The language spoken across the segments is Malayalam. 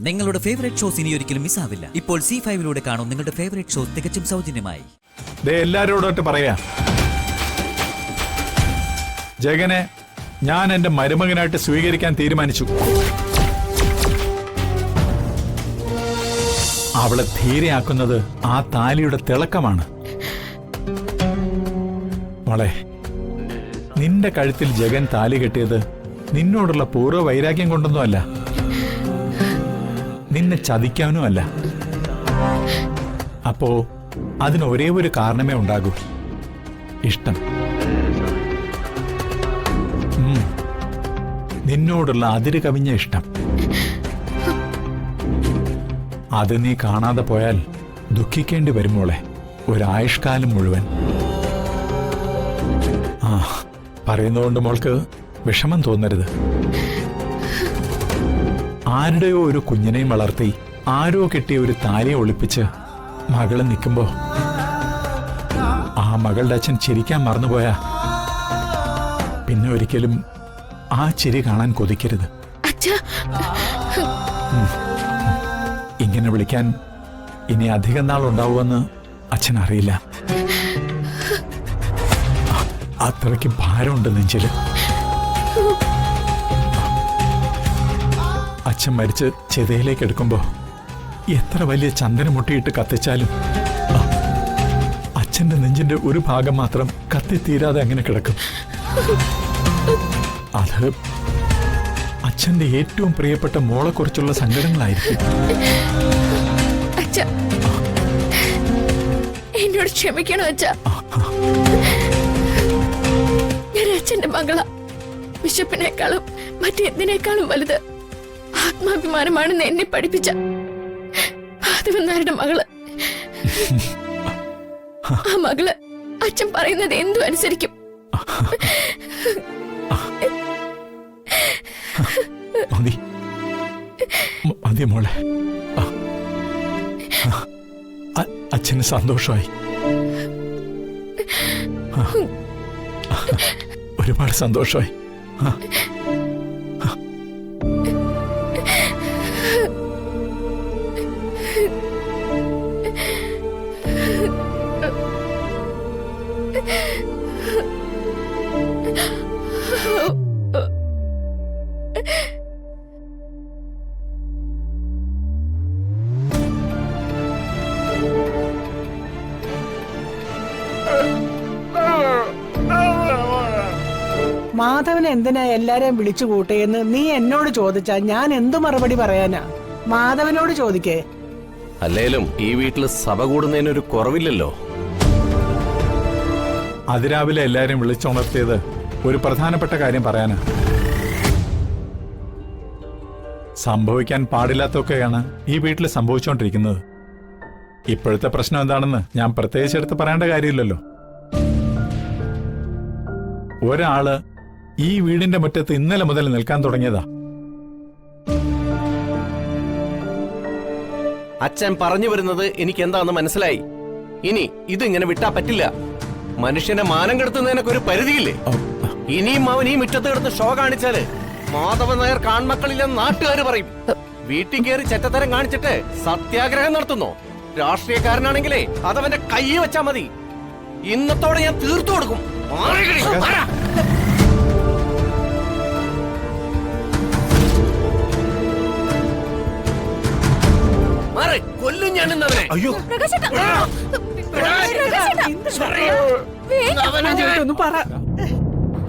നിങ്ങളുടെ ഫേവറേറ്റ് ഷോസ് ഇനി ഒരിക്കലും മിസ്സാവില്ല. ഇപ്പോൾ C5 കാണും നിങ്ങളുടെ ഫേവറേറ്റ് ഷോസ് തികച്ചും സൗജന്യമായി. എല്ലാരോടൊട്ട് പറയാ, ജഗനെ ഞാൻ എന്റെ മരുമകനായിട്ട് സ്വീകരിക്കാൻ തീരുമാനിച്ചു. അവളെ ധീരയാക്കുന്നത് ആ താലിയുടെ തിളക്കമാണ്. മോളെ, നിന്റെ കഴുത്തിൽ ജഗൻ താലി കെട്ടിയത് നിന്നോടുള്ള പൂർവ്വ വൈരാഗ്യം കൊണ്ടൊന്നുമല്ല, നിന്നെ ചതിക്കാനുമല്ല. അപ്പോ അതിന് ഒരേ ഒരു കാരണമേ ഉണ്ടാകൂ, ഇഷ്ടം. നിന്നോടുള്ള അതിര് കവിഞ്ഞ ഇഷ്ടം. അത് നീ കാണാതെ പോയാൽ ദുഃഖിക്കേണ്ടി വരുമോളെ, ഒരായുഷ്കാലം മുഴുവൻ. പറയുന്നതുകൊണ്ട് മോൾക്ക് വിഷമം തോന്നരുത്. ആരുടെയോ ഒരു കുഞ്ഞിനെയും വളർത്തി ആരോ കെട്ടിയ ഒരു താലിയെ ഒളിപ്പിച്ച് മകള് നിൽക്കുമ്പോ ആ മകളുടെ അച്ഛൻ ചിരിക്കാൻ മറന്നുപോയാ പിന്നെ ഒരിക്കലും ആ ചിരി കാണാൻ കൊതിക്കരുത്. ഇങ്ങനെ വിളിക്കാൻ ഇനി അധികം നാളുണ്ടാവുമെന്ന് അച്ഛൻ അറിയില്ല. അത്രയ്ക്ക് ഭാരമുണ്ട് നെഞ്ചില്. അച്ഛൻ മരിച്ച് ചെതയിലേക്ക് എടുക്കുമ്പോ എത്ര വലിയ ചന്ദനം മുട്ടിയിട്ട് കത്തിച്ചാലും അച്ഛന്റെ നെഞ്ചിന്റെ ഒരു ഭാഗം മാത്രം കത്തിത്തീരാതെ അങ്ങനെ കിടക്കും. അത് അച്ഛന്റെ ഏറ്റവും പ്രിയപ്പെട്ട മോളെ കുറിച്ചുള്ള സങ്കടങ്ങളായിരിക്കും. എന്നോട് ക്ഷമിക്കണോ അച്ഛാ? ഞാൻ അച്ഛന്റെ മകള. ബിഷപ്പിനേക്കാളും മറ്റെന്തിനേക്കാളും വലുത് ആത്മാഭിമാനമാണെന്ന് എന്നെ പഠിപ്പിച്ച മാധവന്നാരുടെ മകള്. ആ മകള് അച്ഛൻ പറയുന്നത് എന്തും അനുസരിക്കും. മതി മോളെ, അച്ഛന് സന്തോഷമായി. ഒരുപാട് സന്തോഷമായി. മാധവൻ എന്തിനാ എല്ലാരെയും വിളിച്ചു കൂട്ടിയെന്ന് നീ എന്നോട് ചോദിച്ചാ ഞാൻ എന്തു മറുപടി പറയാനാ? മാധവനോട് ചോദിക്കേ. അല്ലേലും ഈ വീട്ടിൽ സഭ കൂടുന്നതിനൊരു കുറവില്ലല്ലോ. അതിരാവിലെ എല്ലാരെയും വിളിച്ചുണർത്തിയത് ഒരു പ്രധാനപ്പെട്ട കാര്യം പറയാനാ. സംഭവിക്കാൻ പാടില്ലാത്തൊക്കെയാണ് ഈ വീട്ടിൽ സംഭവിച്ചുകൊണ്ടിരിക്കുന്നത്. ഇപ്പോഴത്തെ പ്രശ്നം എന്താണെന്ന് ഞാൻ പ്രത്യേകിച്ച് എടുത്ത് പറയേണ്ട കാര്യമില്ലല്ലോ. ഒരാള് ഈ വീടിന്റെ മുറ്റത്ത് ഇന്നലെ മുതൽ നിൽക്കാൻ തുടങ്ങിയതാ. അച്ഛൻ പറഞ്ഞു വരുന്നത് എനിക്ക് എന്താണെന്ന് മനസ്സിലായി. ഇനി ഇതിങ്ങനെ വിട്ടാ പറ്റില്ല. മനുഷ്യനെ മാനം കെടുത്തുന്നതിനൊക്കെ ഒരു പരിധിയില്ലേ? ഇനിയും അവൻ ഈ മുറ്റത്ത് കിടന്ന് ഷോ കാണിച്ചാല് മാധവൻ നായർ കാൺമക്കളില്ലെന്ന് നാട്ടുകാർ പറയും. വീട്ടിൽ കയറി ചെറ്റത്തരം കാണിച്ചിട്ട് സത്യാഗ്രഹം നടത്തുന്നോ? രാഷ്ട്രീയക്കാരനാണെങ്കിലേ അതവന്റെ കൈ വെച്ചാ മതി. ഇന്നത്തോടെ ഞാൻ തീർത്തു കൊടുക്കും. കൊല്ലും ഞാൻ ഇന്നവനെ. അയ്യോ,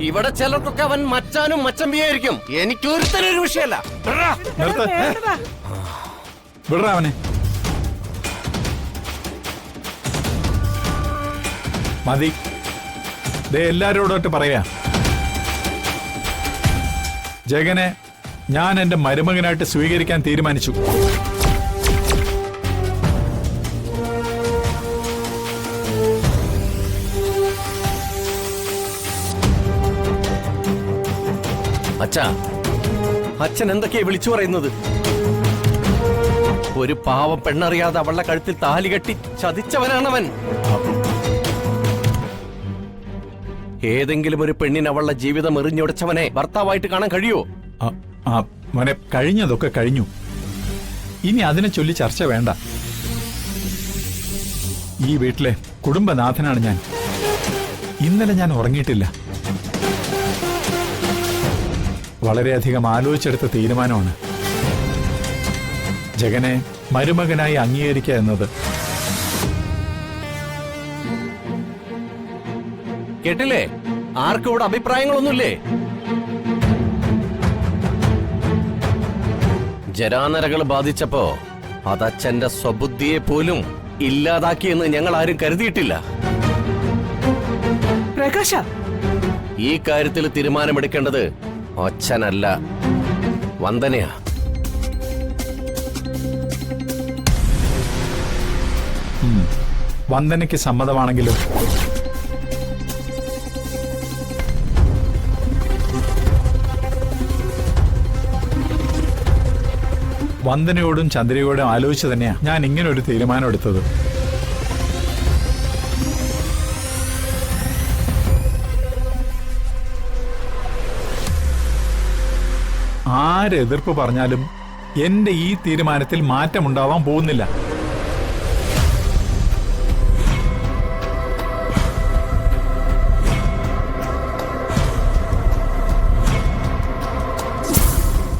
ഇവിടെ ചിലർക്കൊക്കെ അവൻ മച്ചാനും മച്ചമ്പിയായിരിക്കും. എനിക്കൊരുത്തനൊരു വിഷയമല്ല. അവനെ മതി. എല്ലാരോടൊട്ട് പറയാ, ജഗനെ ഞാൻ എന്റെ മരുമകനായിട്ട് സ്വീകരിക്കാൻ തീരുമാനിച്ചു. അച്ഛൻ എന്തൊക്കെയാ വിളിച്ചു പറയുന്നത്? ഒരു പാവം പെണ്ണറിയാതെ അവളുടെ കഴുത്തിൽ താലി കെട്ടി ചതിച്ചവനാണവൻ. ഏതെങ്കിലും ഒരു പെണ്ണിന് അവളുടെ ജീവിതം എറിഞ്ഞൊടച്ചവനെ ഭർത്താവായിട്ട് കാണാൻ കഴിയുമോ? മോനെ, കഴിഞ്ഞതൊക്കെ കഴിഞ്ഞു. ഇനി അതിനെ ചൊല്ലി ചർച്ച വേണ്ട. ഈ വീട്ടിലെ കുടുംബനാഥനാണ് ഞാൻ. ഇന്നലെ ഞാൻ ഉറങ്ങിയിട്ടില്ല. വളരെയധികം ആലോചിച്ചെടുത്ത തീരുമാനമാണ് ജഗനെ മരുമകനായി അംഗീകരിക്കുക എന്നത്. കേട്ടില്ലേ? ആർക്കും ഇവിടെ അഭിപ്രായങ്ങളൊന്നുമില്ലേ? ജരാനരകൾ ബാധിച്ചപ്പോ അതച്ഛന്റെ സ്വബുദ്ധിയെ പോലും ഇല്ലാതാക്കിയെന്ന് ഞങ്ങൾ ആരും കരുതിയിട്ടില്ല. പ്രകാശ, ഈ കാര്യത്തിൽ തീരുമാനമെടുക്കേണ്ടത് അച്ഛനല്ല, വന്ദനയാ. വന്ദനയ്ക്ക് സമ്മതമാണെങ്കിലും വന്ദനയോടും ചന്ദ്രയോടും ആലോചിച്ച് തന്നെയാ ഞാൻ ഇങ്ങനെ ഒരു തീരുമാനം എടുത്തത്. ആരെതിർപ്പ് പറഞ്ഞാലും എന്റെ ഈ തീരുമാനത്തിൽ മാറ്റമുണ്ടാവാൻ പോകുന്നില്ല.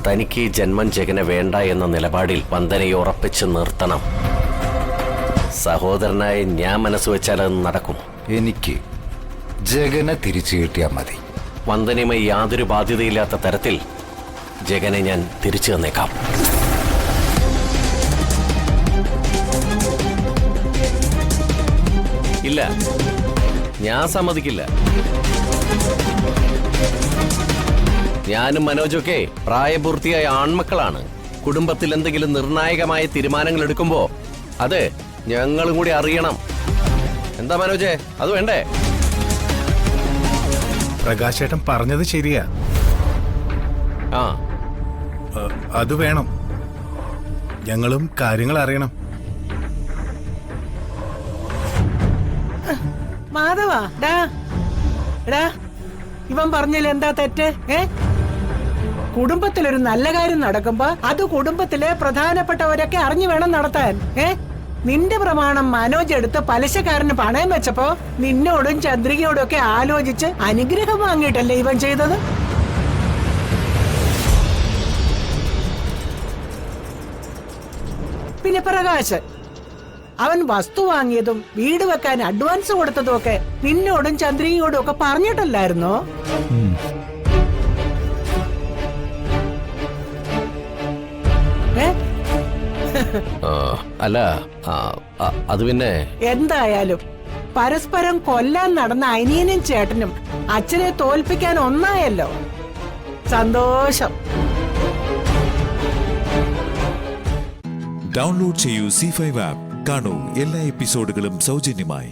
തനിക്ക് ഈ ജന്മം ജഗനെ വേണ്ട എന്ന നിലപാടിൽ വന്ദനയെ ഉറപ്പിച്ച് നിർത്തണം. സഹോദരനായി ഞാൻ മനസ്സ് വെച്ചാൽ അത് നടക്കും. എനിക്ക് ജഗനെ തിരിച്ചു കിട്ടിയാൽ മതി. വന്ദനയുമായി യാതൊരു ബാധ്യതയില്ലാത്ത തരത്തിൽ ജഗനെ ഞാൻ തിരിച്ചു തന്നേക്കാം. ഇല്ല, ഞാൻ സമ്മതിക്കില്ല. ഞാനും മനോജൊക്കെ പ്രായപൂർത്തിയായ ആൺമക്കളാണ്. കുടുംബത്തിൽ എന്തെങ്കിലും നിർണായകമായ തീരുമാനങ്ങൾ എടുക്കുമ്പോ അത് ഞങ്ങളും കൂടി അറിയണം. എന്താ മനോജെ, അത് വേണ്ടേ? പ്രകാശേട്ടൻ പറഞ്ഞത് ശരിയാ. ആ, അത് വേണം. ഞങ്ങളും കാര്യങ്ങൾ അറിയണം. മാധവാ, ഡാ, ഇവൻ പറഞ്ഞതിൽ എന്താ തെറ്റ്? കുടുംബത്തിലൊരു നല്ല കാര്യം നടക്കുമ്പോ അത് കുടുംബത്തിലെ പ്രധാനപ്പെട്ടവരൊക്കെ അറിഞ്ഞു വേണം നടത്താൻ. നിന്റെ പ്രമാണം മനോജ് എടുത്ത് പലിശക്കാരന് പണയം വെച്ചപ്പോ നിന്നോടും ചന്ദ്രികയോടും ഒക്കെ ആലോചിച്ച് അനുഗ്രഹം വാങ്ങിയിട്ടല്ലേ ഇവൻ ചെയ്തത്? പിന്നെ പ്രകാശൻ, അവൻ വസ്തു വാങ്ങിയതും വീട് വെക്കാൻ അഡ്വാൻസ് കൊടുത്തതും ഒക്കെ നിന്നോടും ചന്ദ്രികയോടും ഒക്കെ പറഞ്ഞിട്ടല്ലായിരുന്നോ? അല്ല, അത് പിന്നെ എന്തായാലും പരസ്പരം കൊല്ലാൻ നടന്ന അനിയനും ചേട്ടനും അച്ഛനെ തോൽപ്പിക്കാൻ ഒന്നായല്ലോ. സന്തോഷം. ഡൗൺലോഡ് ചെയ്യൂ C5 ആപ്പ്. കാണൂ എല്ലാ എപ്പിസോഡുകളും സൗജന്യമായി.